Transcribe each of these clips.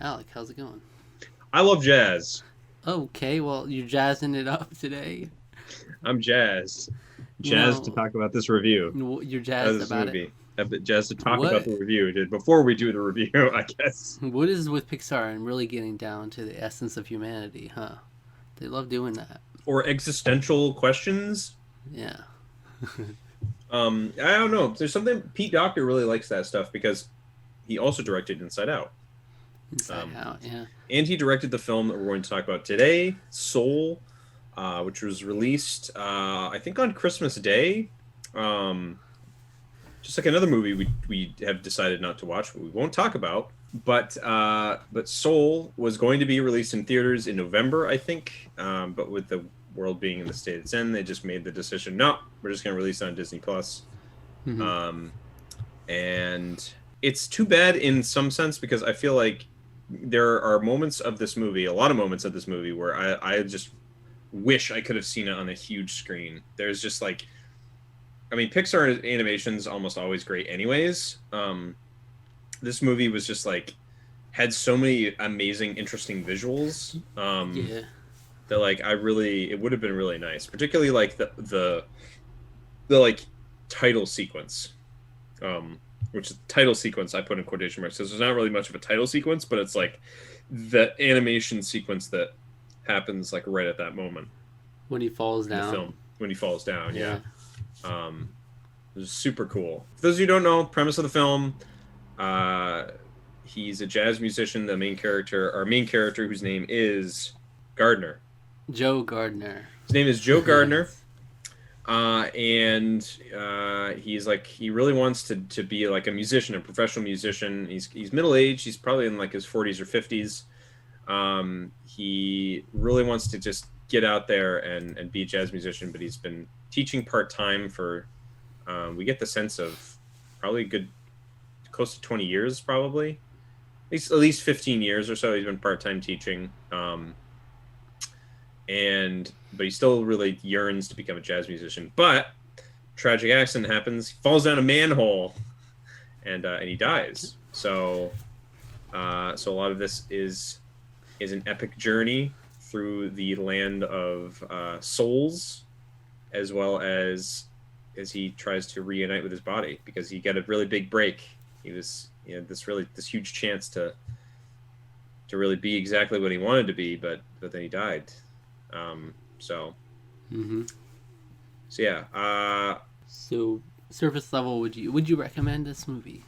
Alec, how's it going? I love jazz. Okay, well, you're jazzing it up today. I'm jazzed. Jazzed to Well, talk about this review you're of jazzed this about it. movie. A bit jazzed to talk about What? the review before we do the review, I guess. What is with Pixar and really getting down to the essence of humanity, huh? They love doing that. Or existential questions. Yeah. I don't know. There's something Pete Docter really likes that stuff because he also directed Inside Out. Inside Um, Out, yeah. and he directed the film that we're going to talk about today, Soul, which was released, I think, on Christmas Day. Um, just like another movie we have decided not to watch, but we won't talk about. But Soul was going to be released in theaters in November, I think. But with the world being in the state it's in, they just made the decision, no, we're just going to release it on Disney Plus. Mm-hmm. Um, and it's too bad in some sense because I feel like there are moments of this movie, a lot of moments of this movie, where I just wish I could have seen it on a huge screen. There's just like, I mean, Pixar animation's almost always great anyways. This movie was just like, had so many amazing, interesting visuals. Yeah. That like it would have been really nice, particularly like the like title sequence. Which is title sequence I put in quotation marks because there's not really much of a title sequence, but it's like the animation sequence that happens like right at that moment When he falls in the down. film when he falls down. Yeah. Yeah. It was super cool. For those of you who don't know, premise of the film, uh, he's a jazz musician. Our main character, whose name is Gardner. Joe Gardner. His name is Joe Gardner. Yes. And he's like he really wants to be like a musician, a professional musician. He's middle aged. He's probably in like his 40s or 50s. He really wants to just get out there and be a jazz musician, but he's been teaching part time for. We get the sense of probably good close to 20 years, probably at least 15 years or so. He's been part time teaching. But he still really yearns to become a jazz musician. But tragic accident happens. He falls down a manhole, and he dies. So a lot of this is an epic journey through the land of souls, as well as he tries to reunite with his body because he got a really big break. He was this huge chance to really be exactly what he wanted to be, but then he died. So Mm-hmm. so yeah. So, surface level, would you recommend this movie?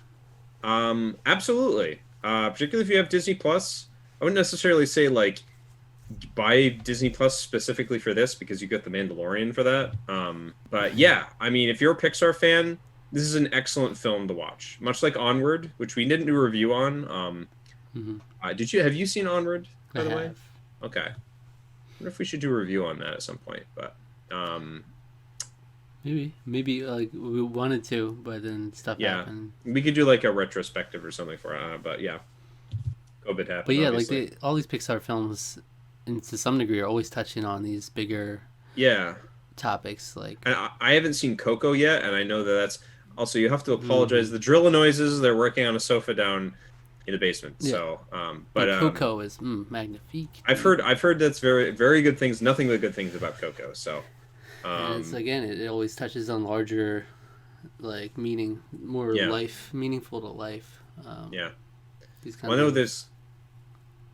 Absolutely. Particularly if you have Disney Plus. I wouldn't necessarily say like buy Disney Plus specifically for this because you get the Mandalorian for that. But yeah, I mean, if you're a Pixar fan, this is an excellent film to watch. Much like Onward, which we didn't do a review on. Mm-hmm. Have you seen Onward, I by the way? have. Okay. I wonder if we should do a review on that at some point, but Maybe like we wanted to, but then stuff yeah, happened. we could do like a retrospective or something for it. But yeah, COVID But happened, yeah, like obviously. all these Pixar films, and to some degree, are always touching on these bigger Yeah, topics. Like, and I haven't seen Coco yet, and I know that's also you have to mm-hmm. apologize. The drill noises. They're working on a sofa down in the basement. Yeah, So, but Coco is magnifique, dude. I've heard that's very very good things. Nothing but good things about Coco. So, And it's um, again, it always touches on larger, like meaning, more yeah, meaningful to life. yeah. These Well, I kinds know of this.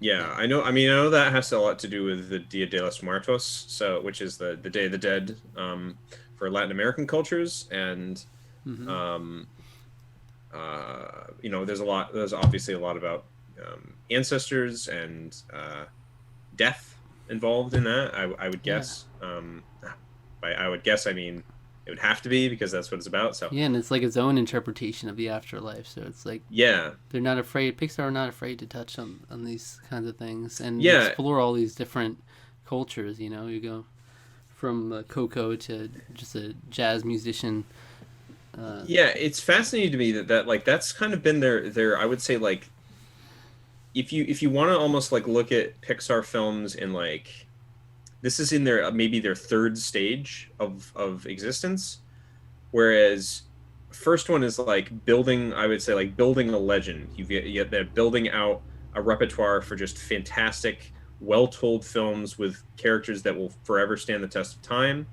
yeah. Yeah, I know. I mean, I know that has a lot to do with the Dia de los Muertos, so which is the Day of the Dead for Latin American cultures, and Mm-hmm. um, there's a lot. There's obviously a lot about ancestors and death involved in that. I would Yeah. guess. By I would guess, I mean it would have to be because that's what it's about. So Yeah, and it's like its own interpretation of the afterlife. So it's like yeah, they're not afraid. Pixar are not afraid to touch on these kinds of things and yeah, explore all these different cultures. You know, you go from Coco to just a jazz musician. yeah. It's fascinating to me that like that's kind of been their I would say like if you want to almost like look at Pixar films in like this is in their maybe their third stage of existence, whereas first one is like building I would say like building a legend. You get that building out a repertoire for just fantastic, well-told films with characters that will forever stand the test of time.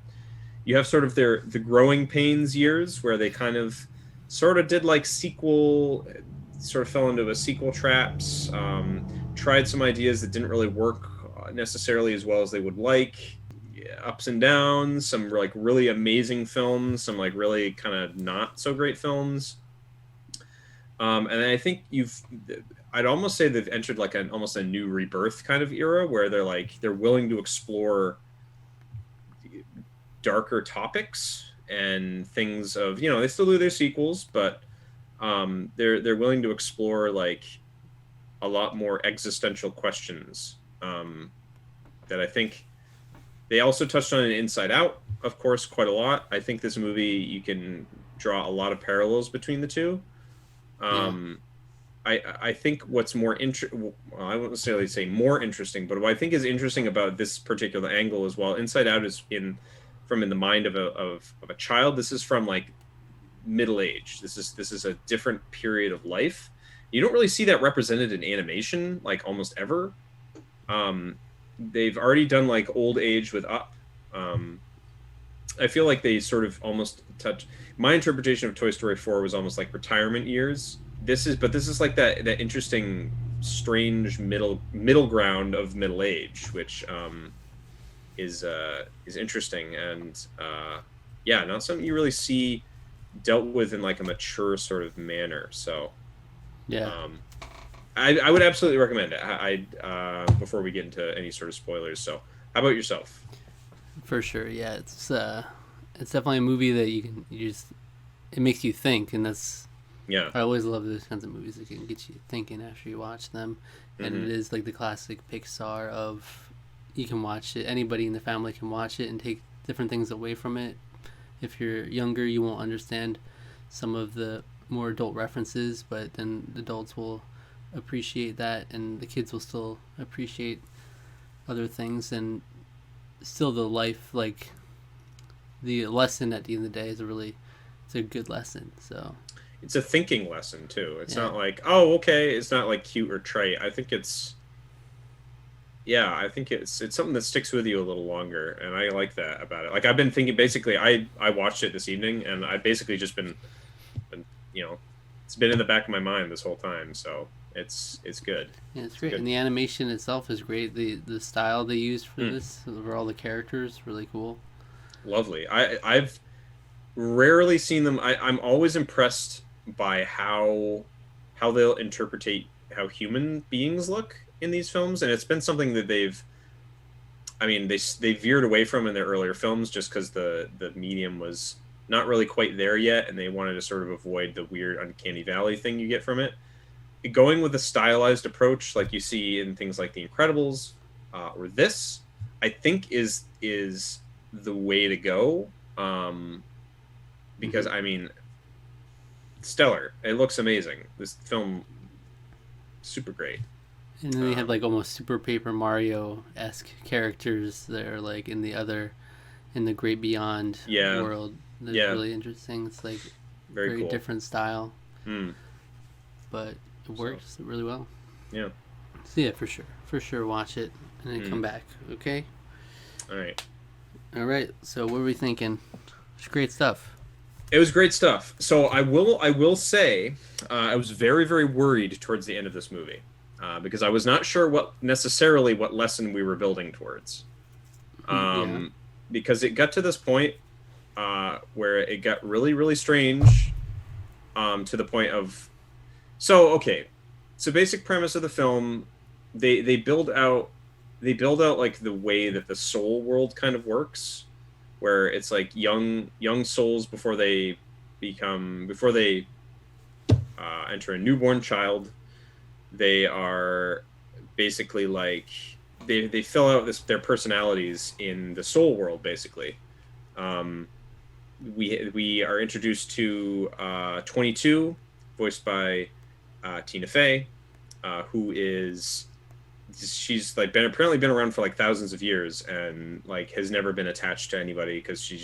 You have sort of the growing pains years where they kind of sort of did like sequel, sort of fell into a sequel traps, tried some ideas that didn't really work necessarily as well as they would like. Ups and downs, some like really amazing films, some like really kind of not so great films. And I think I'd almost say they've entered like almost a new rebirth kind of era where they're willing to explore darker topics and things of, they still do their sequels, but they're willing to explore like a lot more existential questions that I think they also touched on in Inside Out, of course, quite a lot. I think this movie, you can draw a lot of parallels between the two. I think what's more I won't necessarily say more interesting, but what I think is interesting about this particular angle as well, Inside Out is in the mind of a child. This is from like middle age. This is a different period of life. You don't really see that represented in animation like almost ever. They've already done like old age with Up. I feel like they sort of almost touch. My interpretation of Toy Story 4 was almost like retirement years. This is like that interesting, strange middle ground of middle age, which is interesting and not something you really see dealt with in like a mature sort of manner. So I would absolutely recommend it. I before we get into any sort of spoilers. So how about yourself? For sure, yeah. It's definitely a movie that it makes you think, and that's I always love those kinds of movies that can get you thinking after you watch them. And it is like the classic Pixar of you can watch it, anybody in the family can watch it and take different things away from it. If you're younger, you won't understand some of the more adult references, but then the adults will appreciate that, and the kids will still appreciate other things, and still the life, like the lesson at the end of the day is it's a good lesson. So it's a thinking lesson too. It's not like, oh, okay, it's not like cute or trite. I think it's something that sticks with you a little longer, and I like that about it. Like I've been thinking, basically, I watched it this evening, and I basically just been it's been in the back of my mind this whole time. So it's good. Yeah, it's great, and the animation itself is great. The style they used for this, for all the characters, really cool. Lovely. I've rarely seen them. I'm always impressed by how they'll interpret how human beings look in these films, and it's been something that they veered away from in their earlier films just because the medium was not really quite there yet, and they wanted to sort of avoid the weird uncanny valley thing you get from it. Going with a stylized approach like you see in things like The Incredibles or this, I think is the way to go, because stellar. It looks amazing. This film, super great. And then they have like almost Super Paper Mario-esque characters that are like in the Great Beyond world. That's really interesting. It's like very cool. Different style, but it works really well. Yeah. So yeah, for sure, watch it and then come back. Okay. All right. So what are we thinking? It's great stuff. It was great stuff. So I will say, I was very, very worried towards the end of this movie because I was not sure what lesson we were building towards. Because it got to this point where it got really, really strange to the point of... So basic premise of the film, they build out like the way that the soul world kind of works, where it's like young souls before they enter a newborn child. They are basically like they fill out their personalities in the soul world, basically. We are introduced to 22, voiced by Tina Fey, who she's like apparently been around for like thousands of years and like has never been attached to anybody because she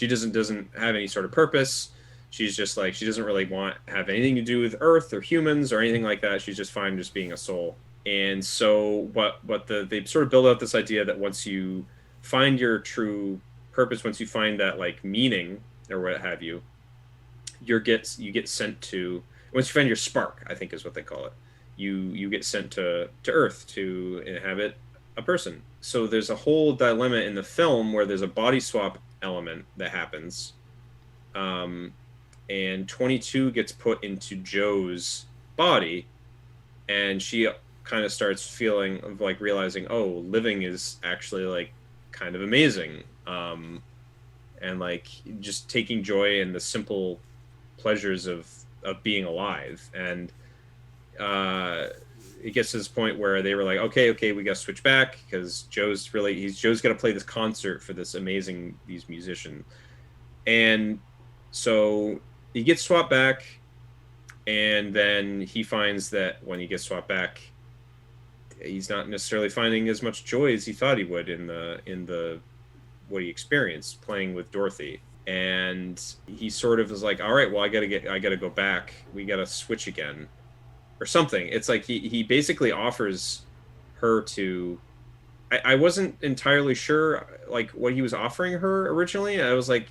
doesn't have any sort of purpose. she's just like, she doesn't really have anything to do with Earth or humans or anything like that. She's just fine just being a soul. And so they sort of build out this idea that once you find your true purpose, once you find that like meaning or what have you, you get sent to, once you find your spark, I think is what they call it, you get sent to Earth to inhabit a person. So there's a whole dilemma in the film where there's a body swap element that happens, and 22 gets put into Joe's body, and she kind of starts feeling of like realizing, oh, living is actually like kind of amazing, and like just taking joy in the simple pleasures of being alive. And it gets to this point where they were like, okay, we got to switch back because Joe's got to play this concert for these musicians. And so he gets swapped back, and then he finds that when he gets swapped back, he's not necessarily finding as much joy as he thought he would in the what he experienced playing with Dorothy. And he sort of is like, all right, well, I gotta go back. We gotta switch again or something. It's like he basically offers her to, I wasn't entirely sure like what he was offering her originally. I was like,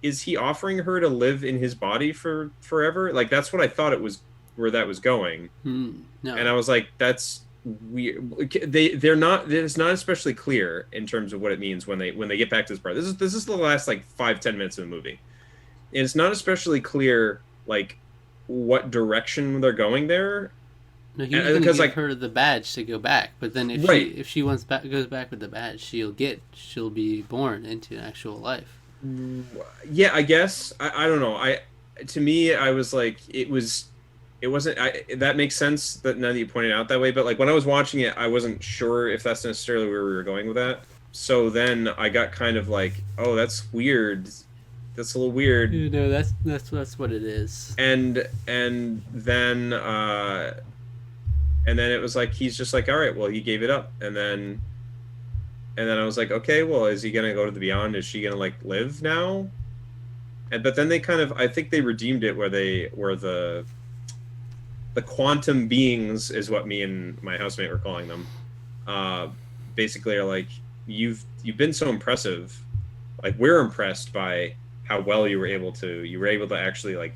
is he offering her to live in his body for forever? Like, that's what I thought it was, where that was going. No. And I was like, that's weird. It's not especially clear in terms of what it means when they get back to this part. This is the last like 5-10 minutes of the movie, and it's not especially clear like what direction they're going there. No, he was going to give her the badge to go back, but then if she goes back with the badge, she'll be born into actual life. Yeah, I guess. I don't know. To me, I was like, it wasn't. That makes sense that now that you pointed out that way. But like when I was watching it, I wasn't sure if that's necessarily where we were going with that. So then I got kind of like, oh, that's weird. That's a little weird. That's what it is. And then it was like, he's just like, all right, well, he gave it up. And then I was like, okay, well, is he gonna go to the beyond? Is she gonna like live now? But then they kind of, I think they redeemed it where the quantum beings is what me and my housemate were calling them. Basically are like, you've been so impressive. Like, we're impressed by how well you were able to actually like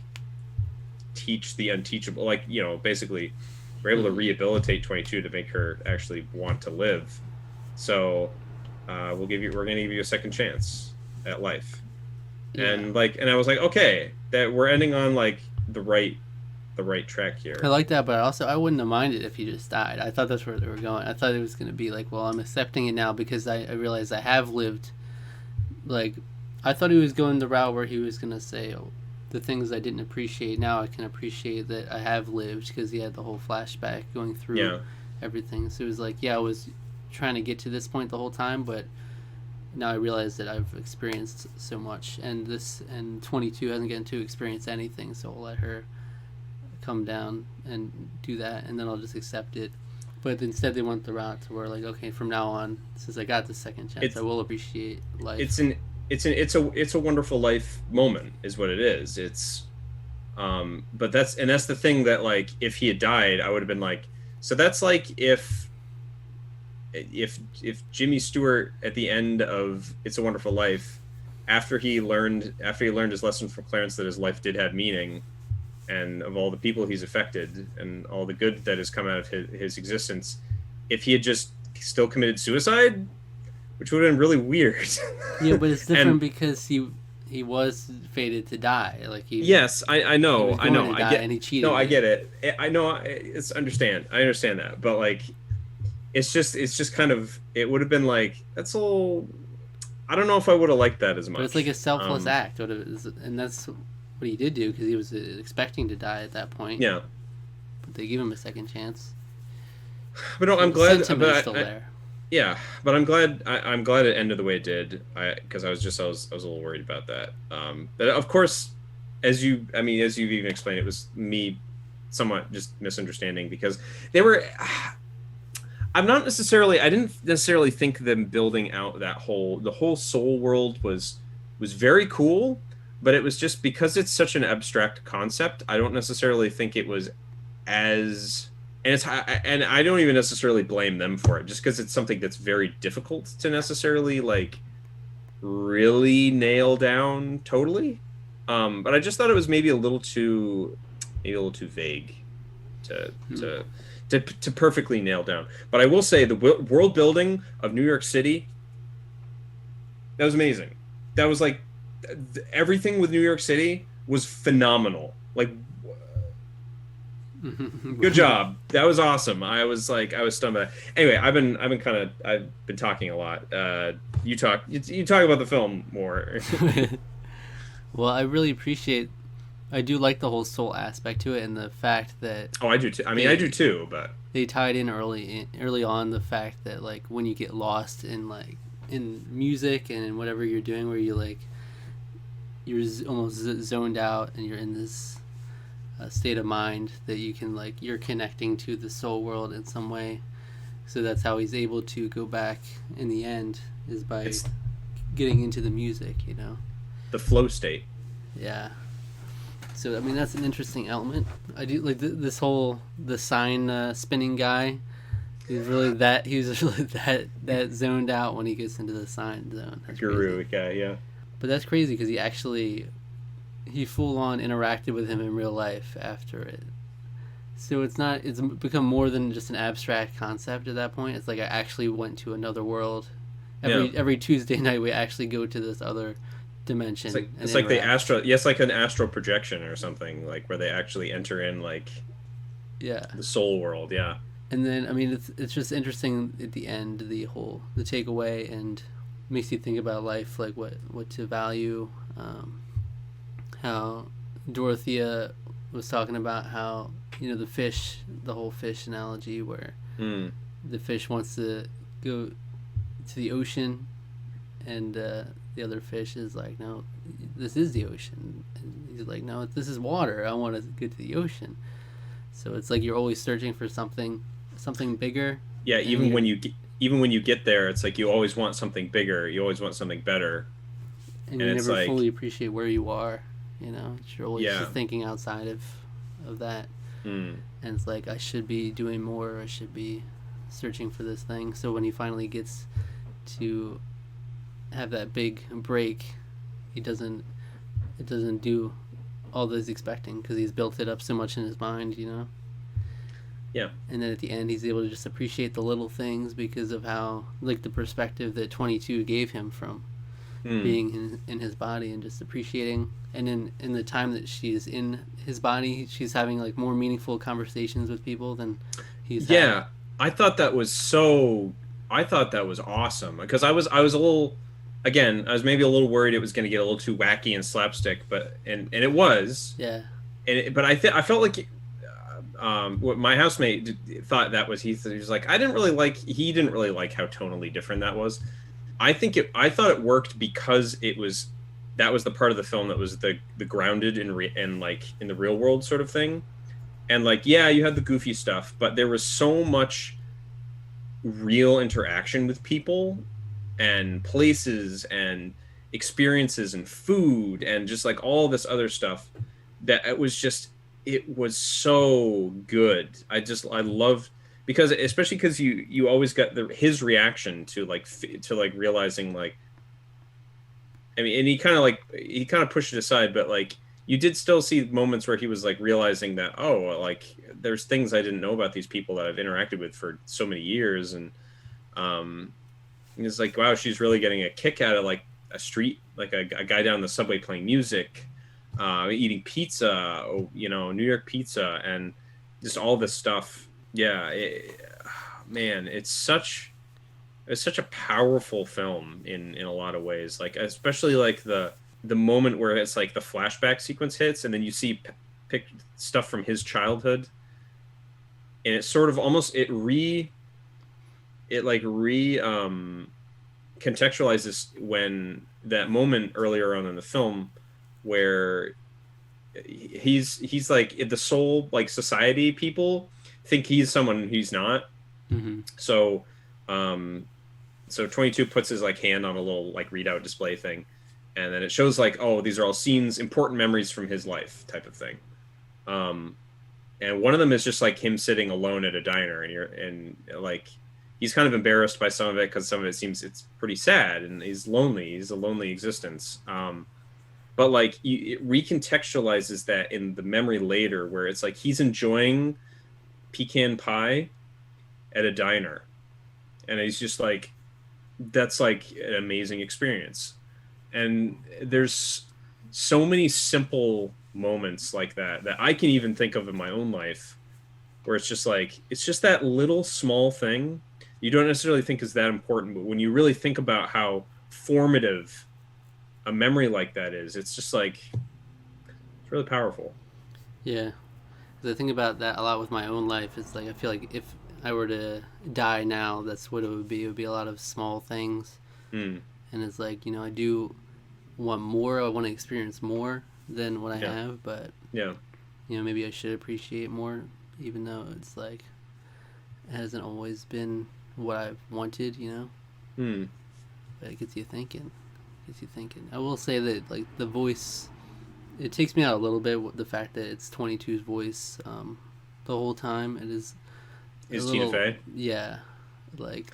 teach the unteachable. Like, you know, basically we're able to rehabilitate 22 to make her actually want to live. So we're going to give you a second chance at life. Yeah. And I was like, okay, that we're ending on like the right track here. I like that, but I wouldn't have minded if he just died. I thought that's where they were going. I thought it was going to be like, well, I'm accepting it now because I realized I have lived. Like, I thought he was going the route where he was going to say, oh, the things I didn't appreciate, now I can appreciate that I have lived, because he had the whole flashback going through everything. So it was like, I was trying to get to this point the whole time, but now I realize that I've experienced so much, and 22 hasn't gotten to experience anything, so I'll let her come down and do that, and then I'll just accept it. But instead they went the route to where, like, okay, from now on, since I got the second chance, I will appreciate life. It's a wonderful life moment is what it is. It's but that's the thing that, like, if he had died, I would have been like, so that's like if Jimmy Stewart at the end of It's a Wonderful Life, after he learned his lesson from Clarence that his life did have meaning, and of all the people he's affected and all the good that has come out of his existence, if he had just still committed suicide, which would have been really weird. Yeah, but it's different because he was fated to die. Like yes, I know, I get, and he cheated. No, I get it. I know. I understand that, but like, it's just kind of, it would have been like, that's all. I don't know if I would have liked that as much. But it's like a selfless act, and that's what he did do, because he was expecting to die at that point. Yeah. But they give him a second chance. But no, I'm glad. But still there. Yeah, but I'm glad it ended the way it did. Because I was a little worried about that. But of course, as you've even explained, it was me somewhat just misunderstanding, because they were. I didn't necessarily think them building out the whole soul world was very cool, but it was just because it's such an abstract concept. I don't necessarily think it was as and I don't even necessarily blame them for it, just because it's something that's very difficult to necessarily like really nail down totally. But I just thought it was maybe a little too vague to perfectly nail down. But I will say the world building of New York City, that was amazing. That was like everything with New York City was phenomenal. Like, good job. That was awesome. I was stunned by that. Anyway, I've been talking a lot. You talk about the film more. Well, I really appreciate. I do like the whole soul aspect to it, and the fact that. Oh, I do too. I mean, I do too, but they tied in early on the fact that like when you get lost in music and in whatever you're doing, where you like you're almost zoned out and you're in this state of mind that you can like you're connecting to the soul world in some way. So that's how he's able to go back in the end, is by getting into the music, you know. The flow state. Yeah. So I mean that's an interesting element. I do like this whole the sign spinning guy. He was really that zoned out when he gets into the sign zone. That's Guru guy, yeah. But that's crazy because he full on interacted with him in real life after it. So it's become more than just an abstract concept at that point. It's like I actually went to another world. Every Tuesday night we actually go to this other dimension. It's like the astral. Yes, like an astral projection or something, like where they actually enter in like the soul world. Yeah. And then I mean it's just interesting at the end, the takeaway, and makes you think about life, like what to value. How Dorothea was talking about how, you know, the whole fish analogy where the fish wants to go to the ocean and the other fish is like, no, this is the ocean. And he's like, no, this is water. I want to go to the ocean. So it's like you're always searching for something bigger. Yeah, even when you get there, it's like you always want something bigger. You always want something better. And you never fully appreciate where you are. You know, you're always just thinking outside of that. And it's like, I should be doing more. I should be searching for this thing. So when he finally gets to have that big break, it doesn't do all that he's expecting because he's built it up so much in his mind, you know? Yeah. And then at the end, he's able to just appreciate the little things because of how, like, the perspective that 22 gave him from being in his body and just appreciating. And in the time that she's in his body, she's having like more meaningful conversations with people than he's having. I thought that was awesome because I was a little, again, I was maybe a little worried it was going to get a little too wacky and slapstick, but and it was. Yeah. But I felt like what my housemate thought that was, he was like, he didn't really like how tonally different that was. I thought it worked because that was the part of the film that was the grounded and like in the real world sort of thing. And like, yeah, you had the goofy stuff, but there was so much real interaction with people and places and experiences and food and just like all this other stuff that it was so good. I loved, because especially because you always got his reaction to realizing, like, I mean, and he kind of pushed it aside, but like you did still see moments where he was like realizing that, oh, like there's things I didn't know about these people that I've interacted with for so many years, and it's like, wow, she's really getting a kick out of like a street, like a guy down the subway playing music, eating pizza, you know, New York pizza, and just all this stuff. Yeah, man, it's such a powerful film in a lot of ways. Like, especially like the moment where it's like the flashback sequence hits, and then you see pick stuff from his childhood, and it sort of almost contextualizes when that moment earlier on in the film where he's like the soul, like society people think he's someone he's not. So 22 puts his like hand on a little like readout display thing, and then it shows like, oh, these are all scenes, important memories from his life, type of thing. And one of them is just like him sitting alone at a diner, and like he's kind of embarrassed by some of it because some of it seems it's pretty sad, and he's lonely. He's a lonely existence. But like it recontextualizes that in the memory later, where it's like he's enjoying pecan pie at a diner, and he's just like, that's like an amazing experience. And there's so many simple moments like that I can even think of in my own life, where it's just like, it's just that little small thing you don't necessarily think is that important, but when you really think about how formative a memory like that is, it's just like, it's really powerful. Yeah, the thing about that a lot with my own life is like, I feel like if I were to die now, that's what it would be. It would be a lot of small things. And it's like, I do want more. I want to experience more than what I have, but maybe I should appreciate more, even though it's like it hasn't always been what I've wanted, But it gets you thinking. I will say that like the voice, it takes me out a little bit with the fact that it's 22's voice the whole time. It is Tina Fey? Yeah, like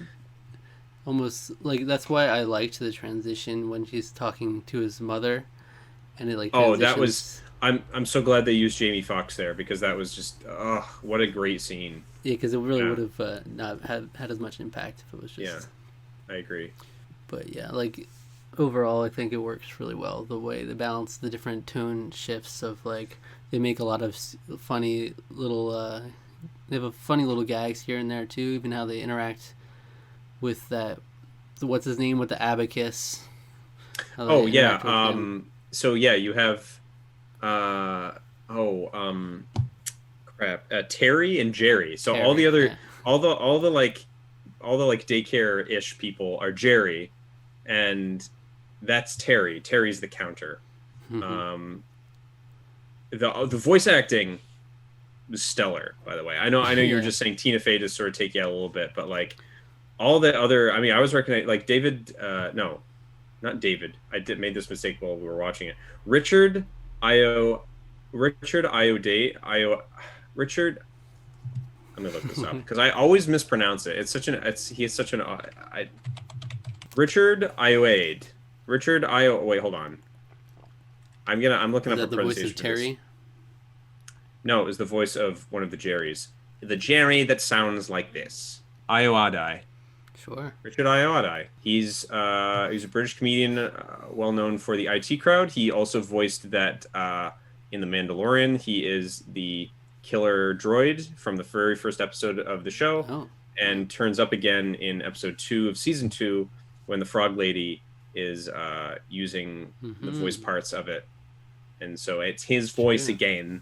almost like that's why I liked the transition when he's talking to his mother, and it like that was, I'm so glad they used Jamie Foxx there, because that was just what a great scene. Yeah, because it really would have not had as much impact if it was just. Yeah, I agree. But yeah, like overall, I think it works really well the way they balance the different tone shifts of like they make a lot of funny little. They have a funny little gags here and there too, even how they interact with that. What's his name with the abacus? So yeah, you have Terry and Jerry. So Terry, all the other all the daycare-ish people are Jerry, and that's Terry. Terry's the counter. The voice acting was stellar, by the way. I know you were just saying Tina Fey to sort of take you out a little bit, but like all the other, I mean, I was recognizing like David, no, not David. Made this mistake while we were watching it. Richard. Let me look this up because I always mispronounce it. Richard Ayoade. Wait, hold on. I'm looking up a pronunciation. The voice of Terry? No, it was the voice of one of the Jerrys. The Jerry that sounds like this. Ayoade. Sure. Richard Ayoade. He's a British comedian, well known for the IT Crowd. He also voiced that in The Mandalorian. He is the killer droid from the very first episode of the show, and turns up again in episode 2 of season 2 when the Frog Lady is using the voice parts of it, and so it's his voice again.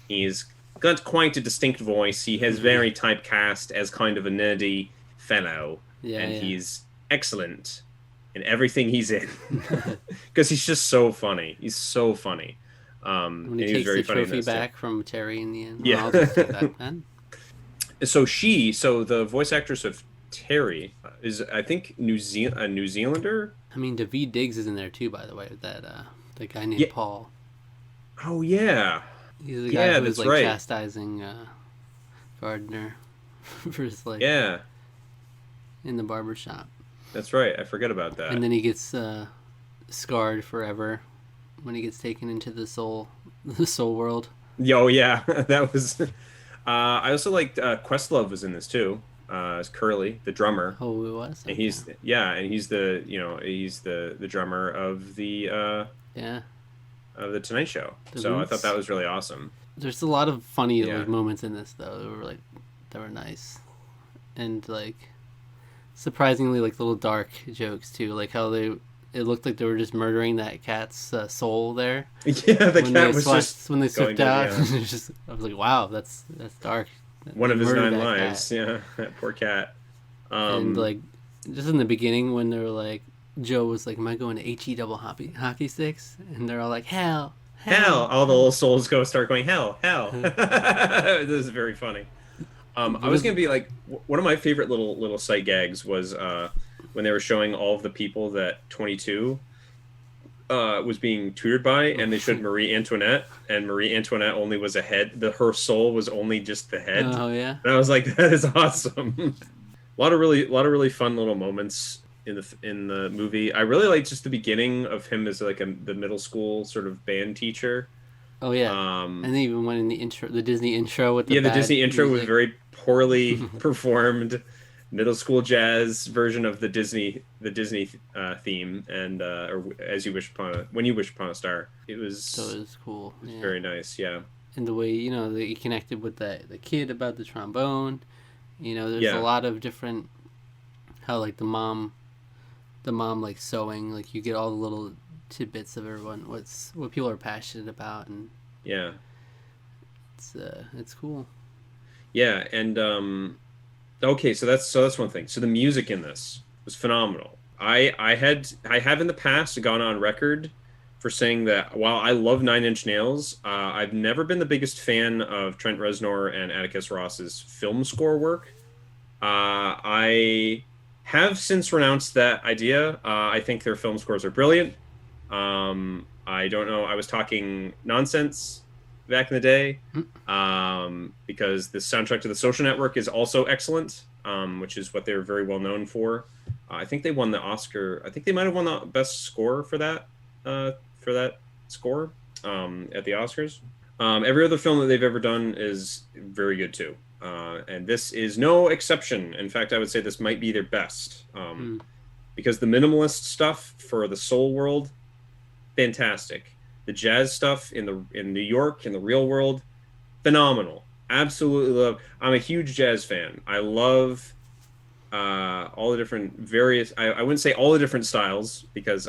He's got quite a distinct voice. He has very typecast as kind of a nerdy fellow, he's excellent in everything he's in because he's just so funny. He's so funny. When he takes the trophy back from Terry in the end. Yeah. I'll just take that then. So the voice actress of Terry is, I think, a New Zealander. I mean, Daveed Diggs is in there too, by the way. That the guy named Paul. Oh yeah. He's the guy who was like chastising Gardner for his like in the barbershop. That's right. I forget about that. And then he gets scarred forever when he gets taken into the soul world. Oh yeah, that was. I also liked Questlove was in this too. As Curly, the drummer. Oh, it was. Okay. And he's the drummer of the of the Tonight Show. So I thought that was really awesome. There's a lot of funny like moments in this though. That were nice, and like surprisingly like little dark jokes too. Like how it looked like they were just murdering that cat's soul there. Yeah, the cat was just when they slipped out. I was like, wow, that's dark. One of his 9 lives. Cat. Yeah, that poor cat. And like just in the beginning when they were like, Joe was like, "Am I going to HE double hockey sticks?" And they're all like, "Hell." All the little souls start going hell. This is very funny. I was gonna be like, one of my favorite little sight gags was when they were showing all of the people that 22 was being tutored by, and they showed Marie Antoinette, and Marie Antoinette only was a head. Her soul was only just the head. Oh yeah. And I was like, that is awesome. a lot of really fun little moments in the movie. I really like just the beginning of him as like the middle school sort of band teacher. Oh yeah. And they even went in the Disney intro with the the Disney intro music. was very poorly performed. Middle school jazz version of the Disney theme, and or when you wish upon a star. It was cool. It was very nice, yeah. And the way they connected with the kid about the trombone, there's a lot of different how like the mom like sewing, like you get all the little tidbits of everyone what people are passionate about, and yeah, it's cool. Yeah, and okay, so that's one thing. So the music in this was phenomenal. I have in the past gone on record for saying that while I love Nine Inch Nails, I've never been the biggest fan of Trent Reznor and Atticus Ross's film score work. I have since renounced that idea. I think their film scores are brilliant. I don't know. I was talking nonsense back in the day, because the soundtrack to The Social Network is also excellent, which is what they're very well known for. I think they won the Oscar. I think they might have won the best score for that score at the Oscars. Every other film that they've ever done is very good too, and this is no exception. In fact, I would say this might be their best, because the minimalist stuff for the soul world, fantastic. The jazz stuff in New York, in the real world, phenomenal. Absolutely love. I'm a huge jazz fan. I love all the different various. I wouldn't say all the different styles, because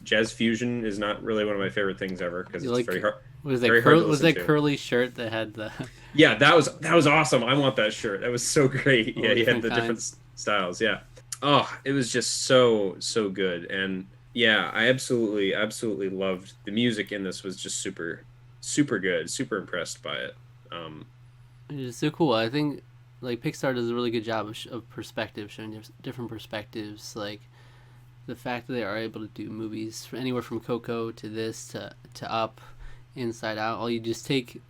jazz fusion is not really one of my favorite things ever, because it's very hard. Was that curly shirt that had the? Yeah, that was awesome. I want that shirt. That was so great. Yeah, he had the different styles. Yeah. Oh, it was just so good. And yeah, I absolutely loved the music in this. Was just super good. Super impressed by it. It's so cool. I think like Pixar does a really good job of perspective, showing different perspectives. Like the fact that they are able to do movies anywhere from Coco to this to Up, Inside Out. All you just take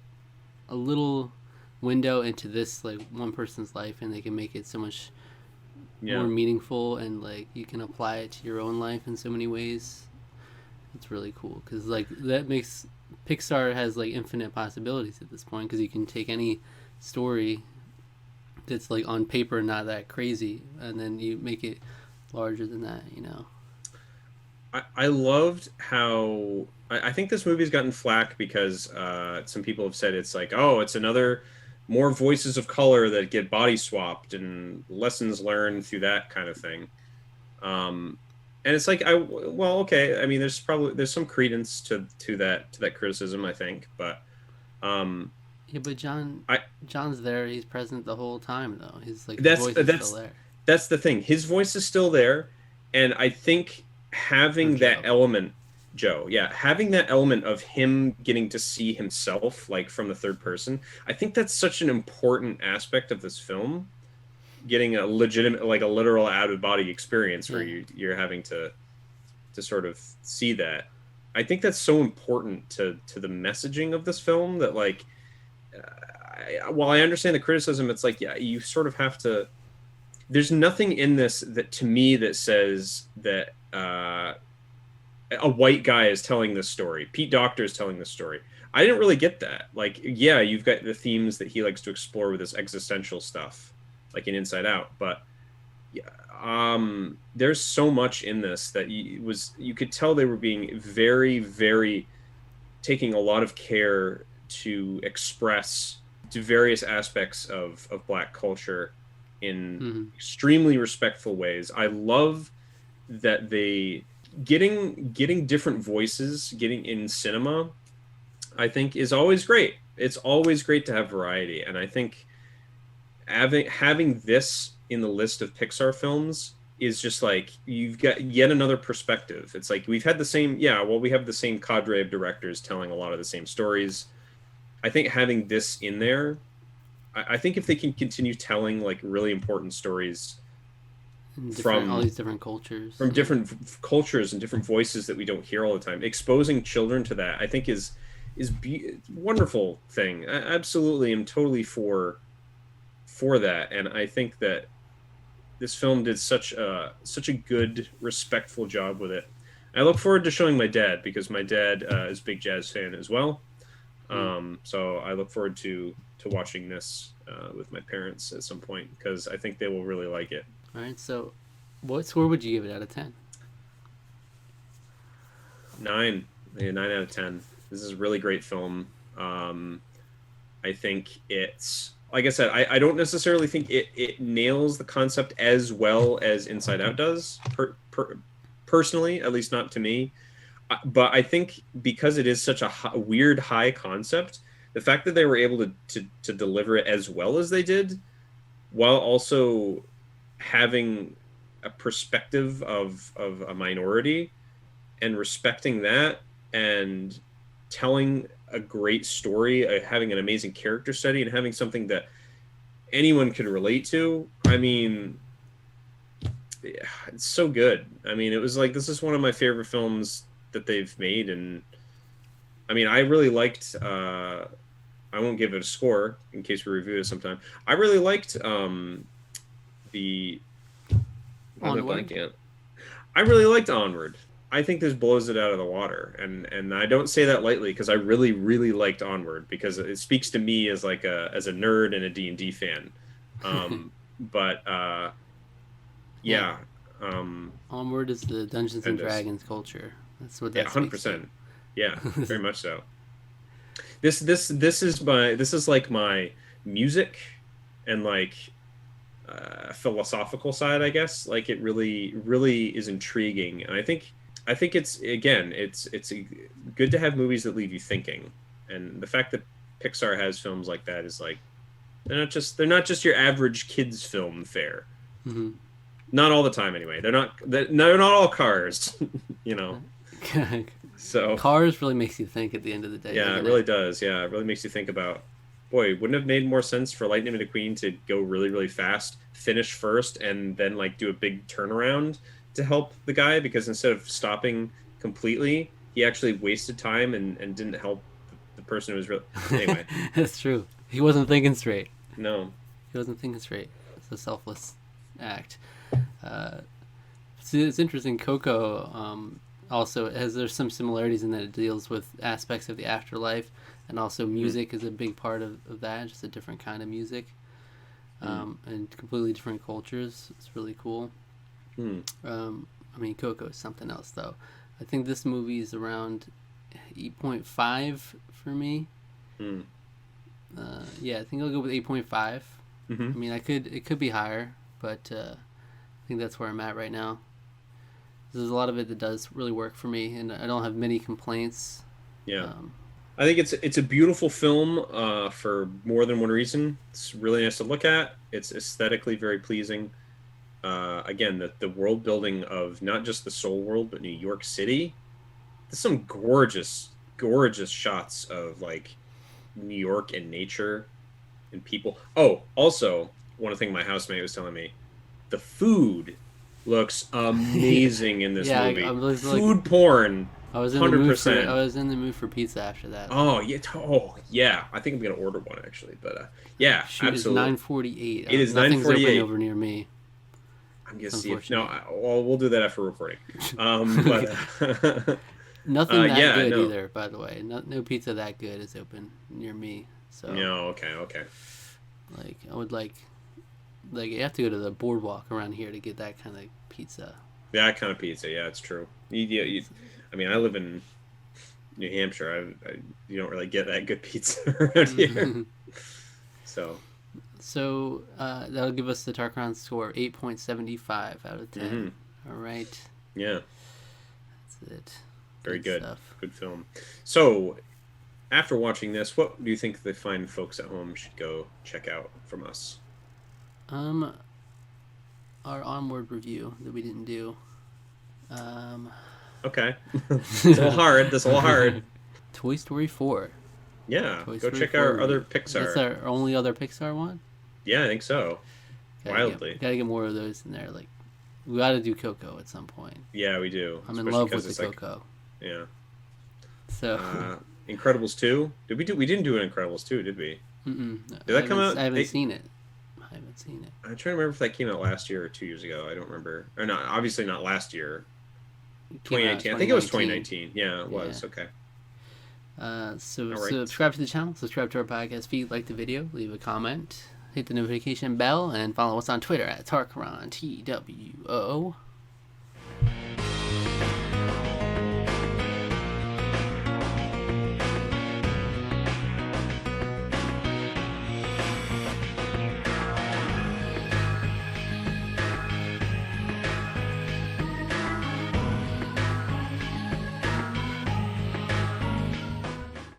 a little window into this like one person's life, and they can make it so much more meaningful, and like you can apply it to your own life in so many ways. It's really cool, because like that makes Pixar has like infinite possibilities at this point, because you can take any story that's like on paper not that crazy, and then you make it larger than that. I loved how I think this movie's gotten flack because some people have said it's like, oh, it's another more voices of color that get body swapped and lessons learned through that kind of thing. And it's like, okay. I mean, there's some credence to that criticism, I think, but yeah, but John's there. He's present the whole time, though. His like voice is still there. That's the thing. His voice is still there, and I think having that element, Joe, having that element of him getting to see himself like from the third person, I think that's such an important aspect of this film. Getting a legitimate, like a literal out of body experience where you're having to sort of see that. I think that's so important to the messaging of this film that like, while I understand the criticism, it's like, you sort of have to. There's nothing in this that to me that says that a white guy is telling this story. Pete Docter is telling this story. I didn't really get that. Like, you've got the themes that he likes to explore with this existential stuff, like in Inside Out. But there's so much in this that you could tell they were being very, very taking a lot of care to express to various aspects of Black culture in extremely respectful ways. I love that they getting different voices, getting in cinema, I think is always great. It's always great to have variety, and I think having this in the list of Pixar films is just like, you've got yet another perspective. It's like we have the same cadre of directors telling a lot of the same stories. I think having this in there, I think if they can continue telling like really important stories from all these different cultures. From different cultures and different voices that we don't hear all the time. Exposing children to that, I think, is wonderful thing. I absolutely am totally for that, and I think that this film did such a good, respectful job with it. I look forward to showing my dad, because my dad is a big jazz fan as well. So I look forward to watching this with my parents at some point, because I think they will really like it. All right, so what score would you give it out of 10? 9. Yeah, 9 out of 10. This is a really great film. I think it's, like I said, I don't necessarily think it nails the concept as well as Inside Out does, personally, at least not to me. But I think because it is such a weird high concept, the fact that they were able to deliver it as well as they did, while also having a perspective of a minority and respecting that and telling a great story, having an amazing character study, and having something that anyone could relate to. I mean, it's so good. I mean, it was like, this is one of my favorite films that they've made. And I mean, I really liked, I won't give it a score in case we review it sometime. I really liked Onward. I really liked Onward. I think this blows it out of the water, and I don't say that lightly, because I really, really liked Onward, because it speaks to me as like as a nerd and a D&D fan. But yeah. Onward is the Dungeons and Dragons culture. That's what that 100%. Yeah, very much so. This is like my music and like philosophical side, I guess. Like, it really is intriguing, and I think it's, again, it's good to have movies that leave you thinking, and the fact that Pixar has films like that is like, they're not just your average kids film fare. Mm-hmm. Not all the time, anyway. They're not all Cars, you know. So Cars really makes you think at the end of the day. Yeah, it really does. Yeah, it really makes you think about, boy, wouldn't it have made more sense for Lightning McQueen to go really, really fast, finish first, and then like do a big turnaround to help the guy, because instead of stopping completely, he actually wasted time and didn't help the person who was really... Anyway. That's true. He wasn't thinking straight. No. He wasn't thinking straight. It's a selfless act. It's interesting. Coco also there's some similarities in that it deals with aspects of the afterlife, and also music is a big part of that, just a different kind of music, and completely different cultures. It's really cool. I mean, Coco is something else, though. I think this movie is around 8.5 for me. Yeah, I think I'll go with 8.5. I mean, it could be higher, but I think that's where I'm at right now. There's a lot of it that does really work for me, and I don't have many complaints. Yeah. I think it's a beautiful film for more than one reason. It's really nice to look at. It's aesthetically very pleasing. Again, the world building of not just the Soul World, but New York City. There's some gorgeous, gorgeous shots of like New York and nature and people. Oh, also, one thing my housemate was telling me, the food looks amazing in this movie. Food porn. I was in 100%. I was in the mood for pizza after that. Oh yeah! I think I'm gonna order one actually. But yeah, shoot, absolutely. It's 9:48. It is 9:48 over near me. I'm gonna see if we'll do that after recording. But nothing that good either. By the way, no pizza that good is open near me. So no, okay. Like I would like you have to go to the boardwalk around here to get that kind of pizza. That kind of pizza, yeah, it's true. I mean, I live in New Hampshire. You don't really get that good pizza around here. So that'll give us the Tarqaron score 8.75 out of 10. All right. Yeah. That's it. Very good. Stuff. Good film. So, after watching this, what do you think the fine folks at home should go check out from us? Our Onward review that we didn't do. Okay. It's a little hard. Toy Story 4. Yeah. Go check out our other Pixar. That's our only other Pixar one? Yeah, I think so. Wildly. Gotta get more of those in there, like We got to do Coco at some point. Yeah, we do. I'm in love with the Coco. Yeah. So. Incredibles 2? We didn't do an Incredibles 2, did we? Mm-mm. Did that come out? I haven't seen it. I'm trying to remember if that came out last year or 2 years ago. I don't remember. Or not, obviously not last year. 2019. I think it was 2019. Yeah, it was. Yeah. Okay. Subscribe to the channel, subscribe to our podcast feed, like the video, leave a comment, hit the notification bell, and follow us on Twitter at Tarqaron, TWO.